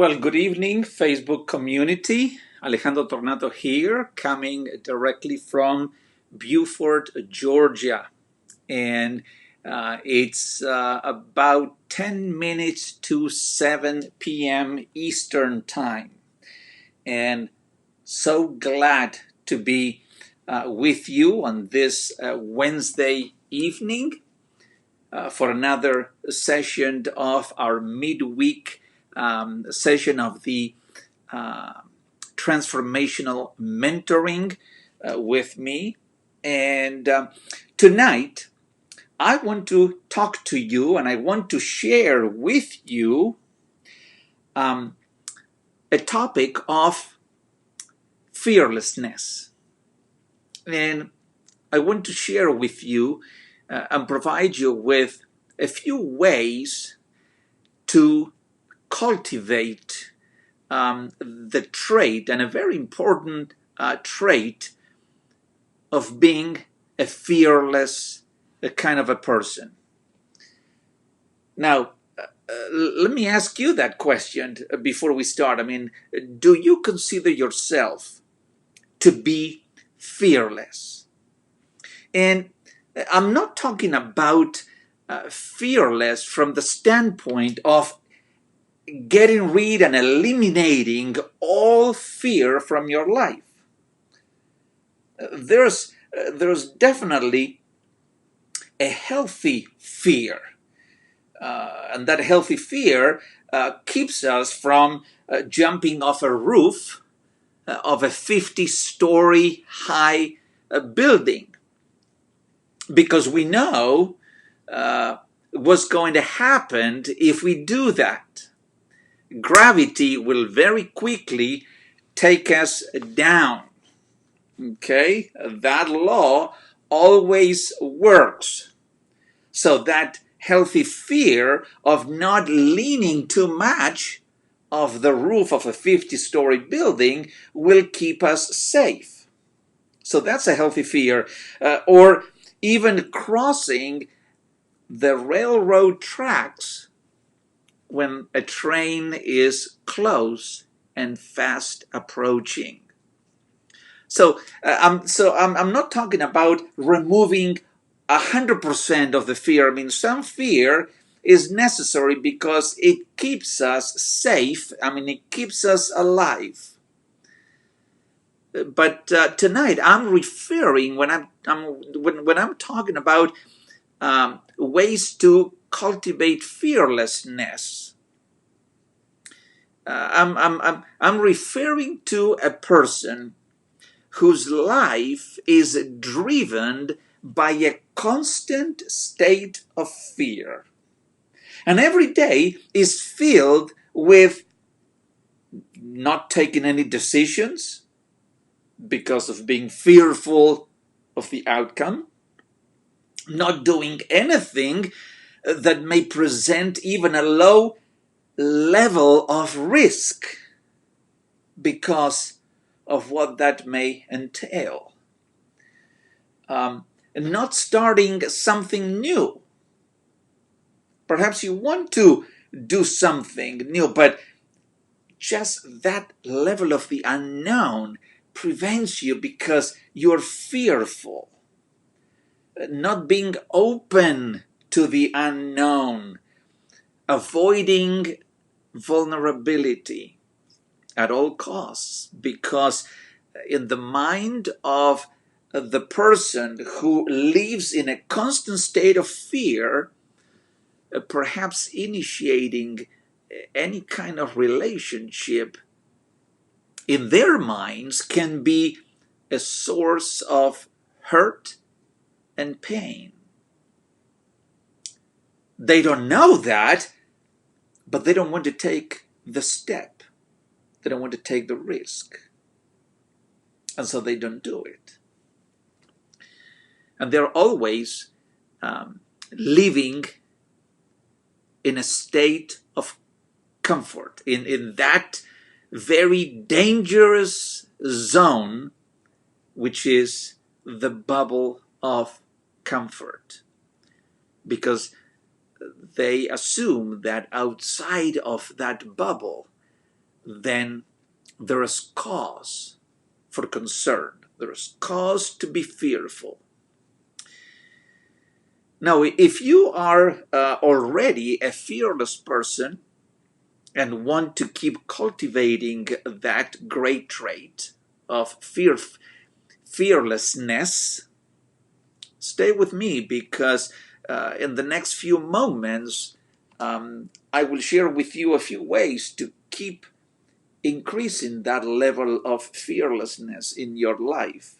Well, good evening, Facebook community. Alejandro Tornato here, coming directly from Beaufort, Georgia. And it's about 10 minutes to 7 p.m. Eastern Time. And so glad to be with you on this Wednesday evening for another session of our midweek session of the transformational mentoring with me. And tonight, I want to talk to you and I want to share with you a topic of fearlessness. And I want to share with you and provide you with a few ways to cultivate the trait, and a very important trait, of being a fearless kind of a person. Now, let me ask you that question before we start. I mean, do you consider yourself to be fearless? And I'm not talking about fearless from the standpoint of getting rid and eliminating all fear from your life. There's definitely a healthy fear, and that healthy fear keeps us from jumping off a roof of a 50-story high building, because we know what's going to happen if we do that. Gravity will very quickly take us down. Okay? That law always works. So that healthy fear of not leaning too much off the roof of a 50-story building will keep us safe. So that's a healthy fear. Or even crossing the railroad tracks when a train is close and fast approaching. So I'm not talking about removing 100% of the fear. I mean, some fear is necessary because it keeps us safe. I mean, it keeps us alive. But tonight I'm referring, when I'm talking about ways to cultivate fearlessness, I'm referring to a person whose life is driven by a constant state of fear, and every day is filled with not taking any decisions because of being fearful of the outcome, not doing anything that may present even a low level of risk because of what that may entail. Not starting something new. Perhaps you want to do something new, but just that level of the unknown prevents you because you're fearful. Not being open to the unknown, avoiding vulnerability at all costs, because in the mind of the person who lives in a constant state of fear, perhaps initiating any kind of relationship in their minds can be a source of hurt and pain. They don't know that, but they don't want to take the step. They don't want to take the risk. And so they don't do it. And they're always living in a state of comfort, in that very dangerous zone, which is the bubble of comfort. Because they assume that outside of that bubble, then there is cause for concern. There is cause to be fearful. Now, if you are already a fearless person and want to keep cultivating that great trait of fearlessness, stay with me, because in the next few moments, I will share with you a few ways to keep increasing that level of fearlessness in your life.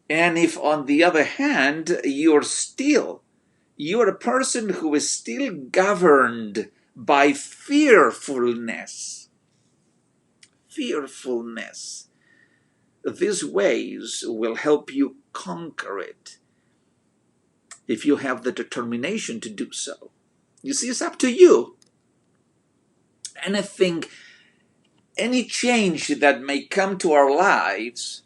And if, on the other hand, you're a person who is still governed by fearfulness, these ways will help you conquer it if you have the determination to do so. You see, it's up to you. Any change that may come to our lives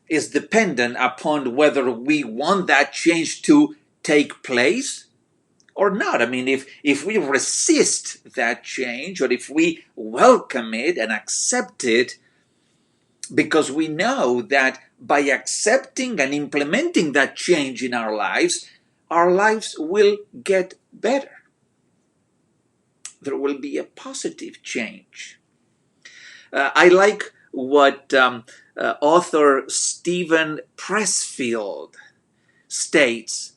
is dependent upon whether we want that change to take place or not. I mean, if we resist that change, or if we welcome it and accept it, because we know that by accepting and implementing that change in our lives will get better. There will be a positive change. I like what author Stephen Pressfield states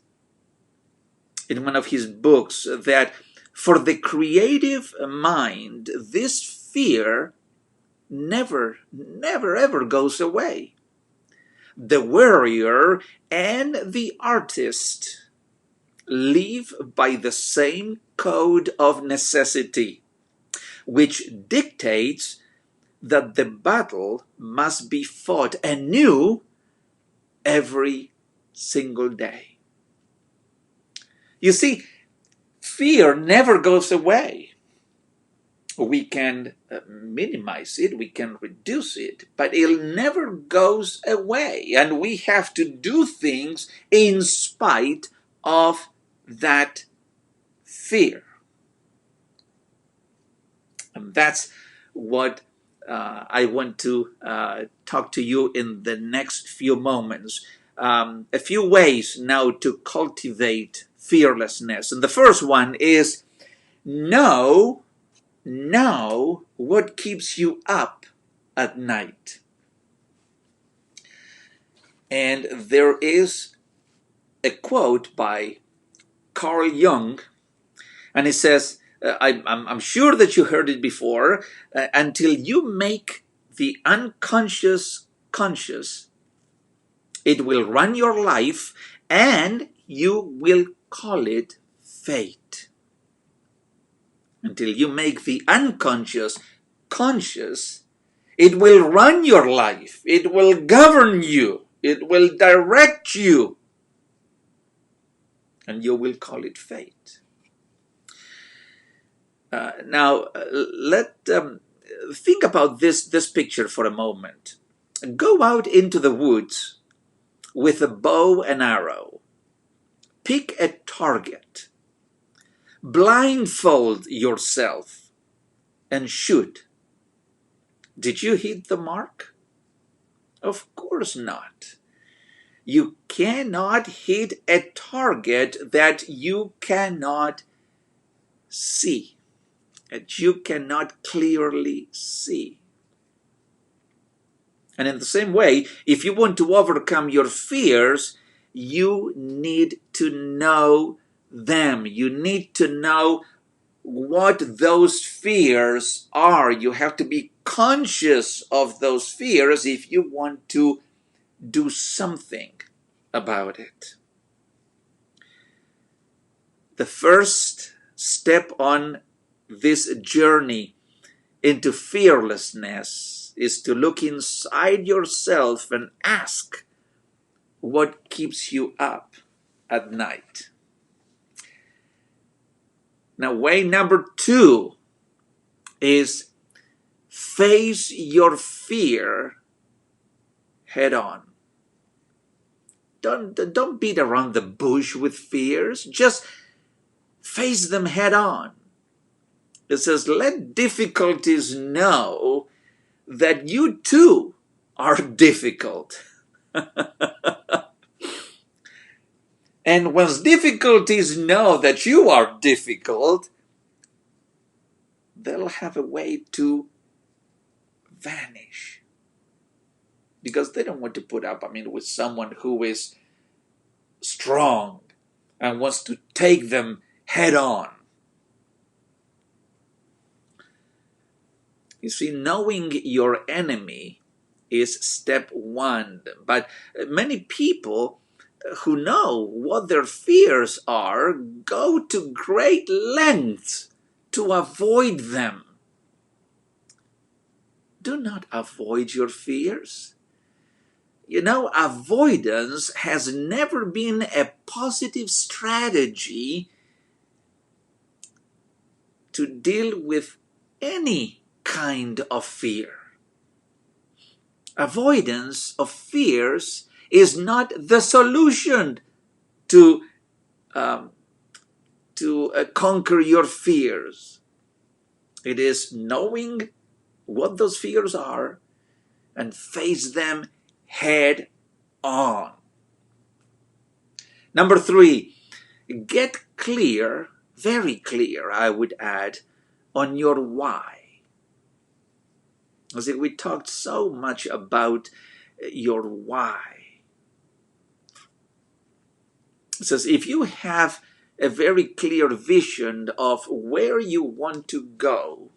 in one of his books, that for the creative mind, this fear never ever goes away. The warrior and the artist live by the same code of necessity, which dictates that the battle must be fought anew every single day. You see, fear never goes away. We can minimize it, we can reduce it, but it never goes away. And we have to do things in spite of that fear. And that's what I want to talk to you in the next few moments. A few ways now to cultivate fearlessness. And the first one is know what keeps you up at night. And there is a quote by Carl Jung, and it says, I'm sure that you heard it before, until you make the unconscious conscious, it will run your life and you will call it fate. Until you make the unconscious conscious, it will run your life, it will govern you, it will direct you, and you will call it fate. Now, think about this picture for a moment. Go out into the woods with a bow and arrow. Pick a target. Blindfold yourself and shoot. Did you hit the mark? Of course not. You cannot hit a target that you cannot see, that you cannot clearly see. And in the same way, if you want to overcome your fears, you need to know them. You need to know what those fears are. You have to be conscious of those fears if you want to do something about it. The first step on this journey into fearlessness is to look inside yourself and ask, what keeps you up at night? Now, way number 2 is face your fear head on. Don't beat around the bush with fears. Just face them head on. It says, let difficulties know that you too are difficult. And once difficulties know that you are difficult, they'll have a way to vanish. Because they don't want to put up, with someone who is strong and wants to take them head on. You see, knowing your enemy is step one. But many people who know what their fears are go to great lengths to avoid them. Do not avoid your fears. Avoidance has never been a positive strategy to deal with any kind of fear. Avoidance of fears is not the solution to conquer your fears. It is knowing what those fears are and face them head on. Number 3, get clear, very clear, I would add, on your why. As we talked so much about your why. It says if you have a very clear vision of where you want to go,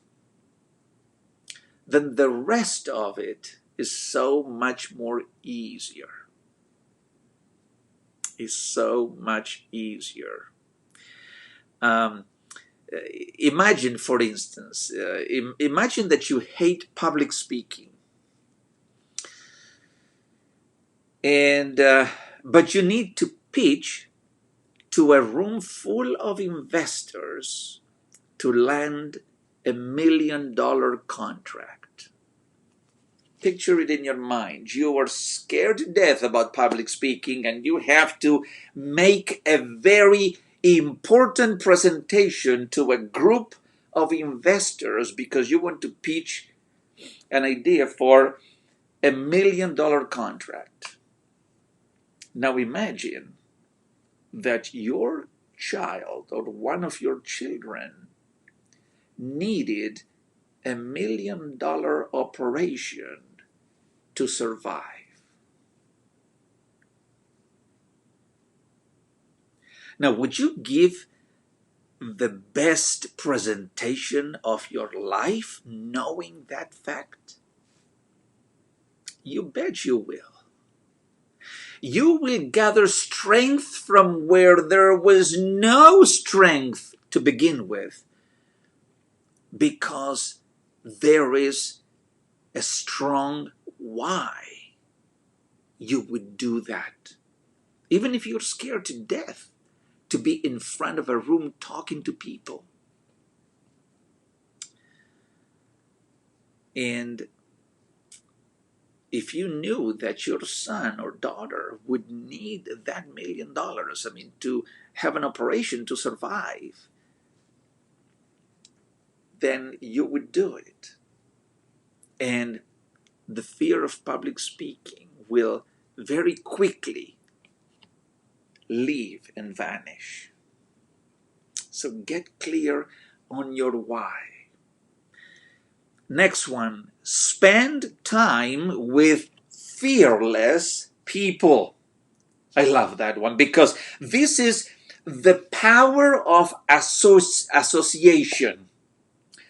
then the rest of it is so much more easier. Is so much easier. Imagine, for instance, imagine that you hate public speaking, and but you need to pitch to a room full of investors to land $1 million contract. Picture it in your mind. You are scared to death about public speaking, and you have to make a very important presentation to a group of investors because you want to pitch an idea for $1 million contract. Now imagine that your child or one of your children needed $1 million operation to survive. Now, would you give the best presentation of your life knowing that fact? You bet you will. You will gather strength from where there was no strength to begin with, because there is a strong why you would do that. Even if you're scared to death to be in front of a room talking to people. And if you knew that your son or daughter would need that $1 million, to have an operation to survive, then you would do it. And the fear of public speaking will very quickly leave and vanish. So get clear on your why. Next one, spend time with fearless people. I love that one because this is the power of association.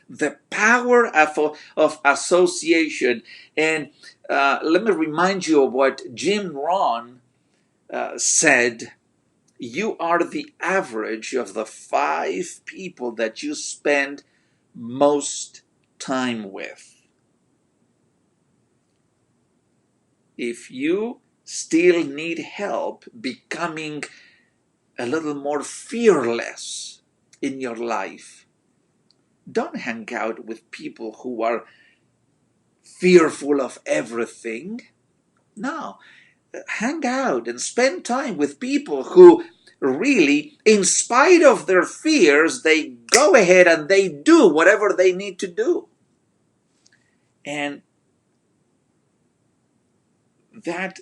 The power of association. And let me remind you of what Jim Rohn said. You are the average of the 5 people that you spend most time with. If you still need help becoming a little more fearless in your life, don't hang out with people who are fearful of everything. No, hang out and spend time with people who really, in spite of their fears, they go ahead and they do whatever they need to do. And that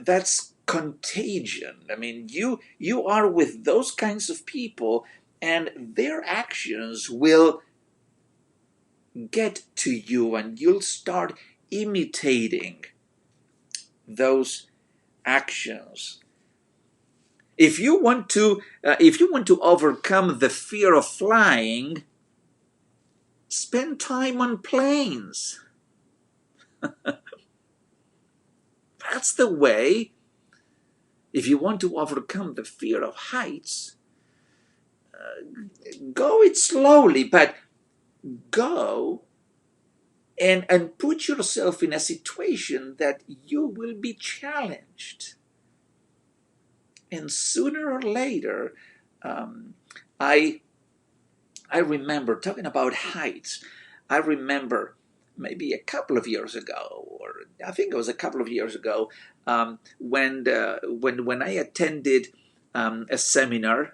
that's contagion. I mean, you are with those kinds of people, and their actions will get to you, and you'll start imitating those actions. If you want to overcome the fear of flying, spend time on planes. That's the way. If you want to overcome the fear of heights, go it slowly, but go and put yourself in a situation that you will be challenged. And sooner or later, um, I I remember talking about heights. I remember maybe a couple of years ago, or I think it was a couple of years ago, when I attended a seminar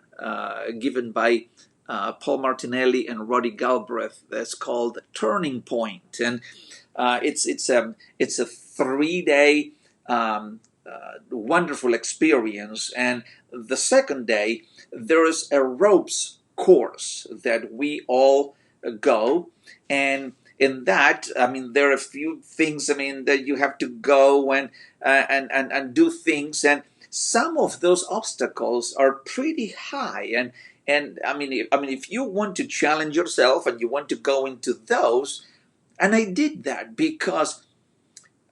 given by Paul Martinelli and Roddy Galbraith that's called Turning Point, and it's a 3 day wonderful experience. And the second day there is a ropes course that we all go, and in that, I mean, there are a few things, I mean, that you have to go and do things, and some of those obstacles are pretty high, and if you want to challenge yourself and you want to go into those, and I did that because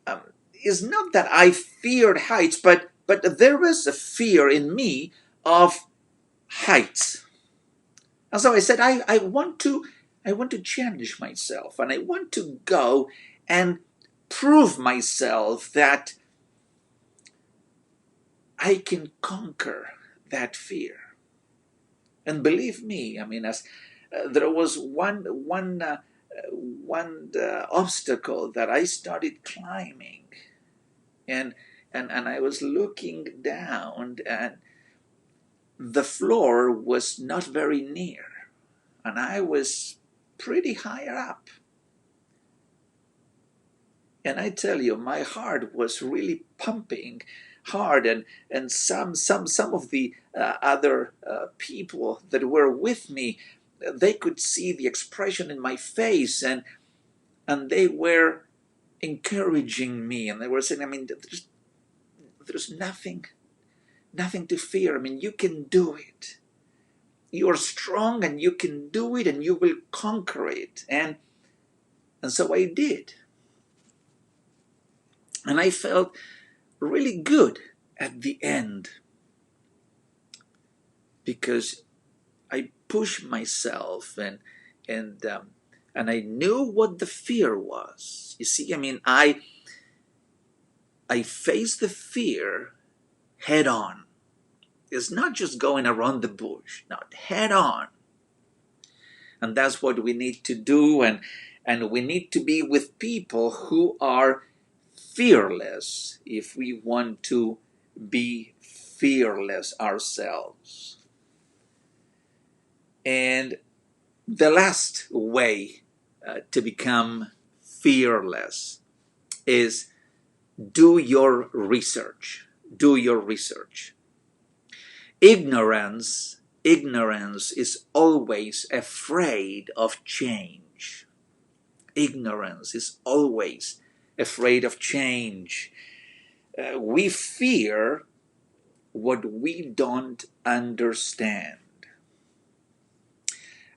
um, it's not that I feared heights, but there was a fear in me of heights. And so I said, I want to challenge myself, and I want to go and prove myself that I can conquer that fear. And believe me, I mean, as there was one obstacle that I started climbing, and and I was looking down, and the floor was not very near, and I was pretty higher up. And I tell you, my heart was really pumping hard, and some of the other people that were with me, they could see the expression in my face, and they were encouraging me, and they were saying, I mean, there's nothing to fear. I mean, you can do it. You're strong, and you can do it, and you will conquer it. And so I did. And I felt really good at the end because I pushed myself, and I knew what the fear was. You see, I mean, I faced the fear head on. It's not just going around the bush, not head on. And that's what we need to do, and we need to be with people who are fearless if we want to be fearless ourselves. And the last way to become fearless is do your research. Do your research. Ignorance is always afraid of change. Ignorance is always afraid of change. We fear what we don't understand.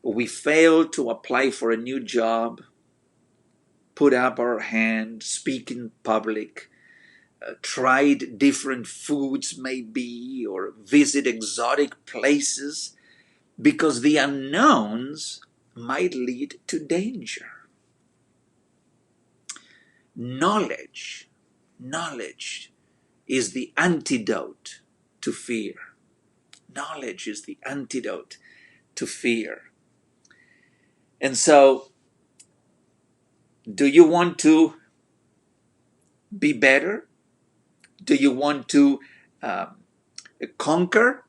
We fail to apply for a new job, put up our hand, speak in public, tried different foods maybe, or visit exotic places, because the unknowns might lead to danger. Knowledge is the antidote to fear. Knowledge is the antidote to fear. And so, do you want to be better? Do you want to conquer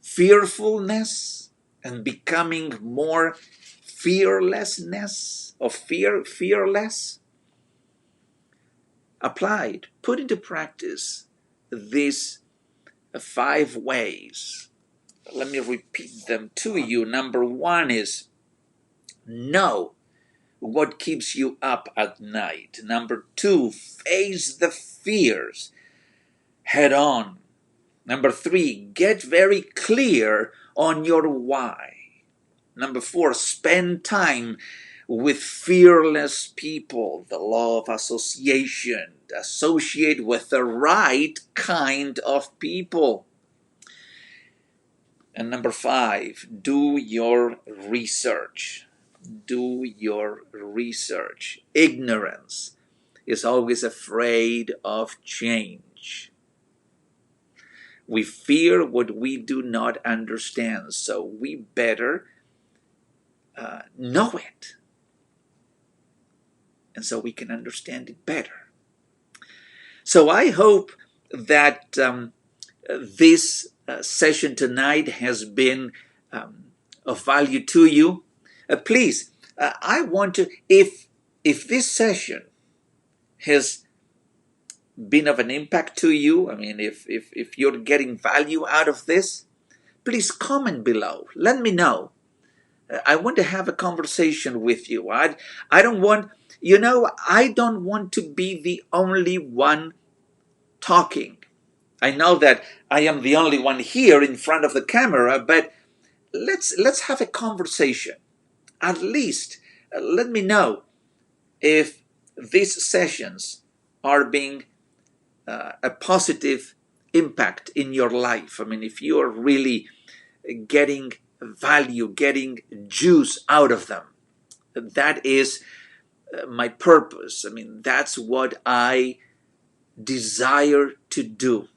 fearfulness and becoming more fearlessness or fearless. Applied, put into practice these 5 ways. Let me repeat them to you. Number 1 is know what keeps you up at night. Number 2, face the fears head on. Number 3, get very clear on your why. Number 4, spend time with fearless people. The law of association. Associate with the right kind of people. And number 5, do your research. Do your research. Ignorance is always afraid of change. We fear what we do not understand, so we better know it. And so we can understand it better. So I hope that this session tonight has been of value to you. Please, I want to, if this session has been of an impact to you, I mean, if you're getting value out of this, please comment below. Let me know. I want to have a conversation with you. I don't want, I don't want to be the only one talking. I know that I am the only one here in front of the camera, but let's have a conversation. At least let me know if these sessions are being a positive impact in your life. I mean, if you are really getting value, getting juice out of them, that is my purpose. I mean, that's what I desire to do,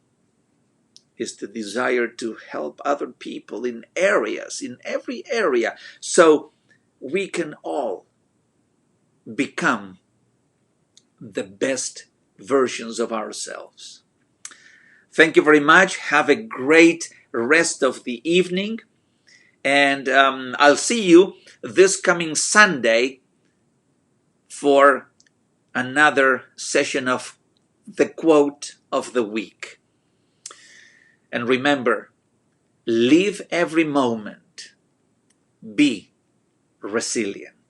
is the desire to help other people in every area, so we can all become the best versions of ourselves. Thank you very much. Have a great rest of the evening. And I'll see you this coming Sunday for another session of the quote of the week. And remember, live every moment. Be resilient.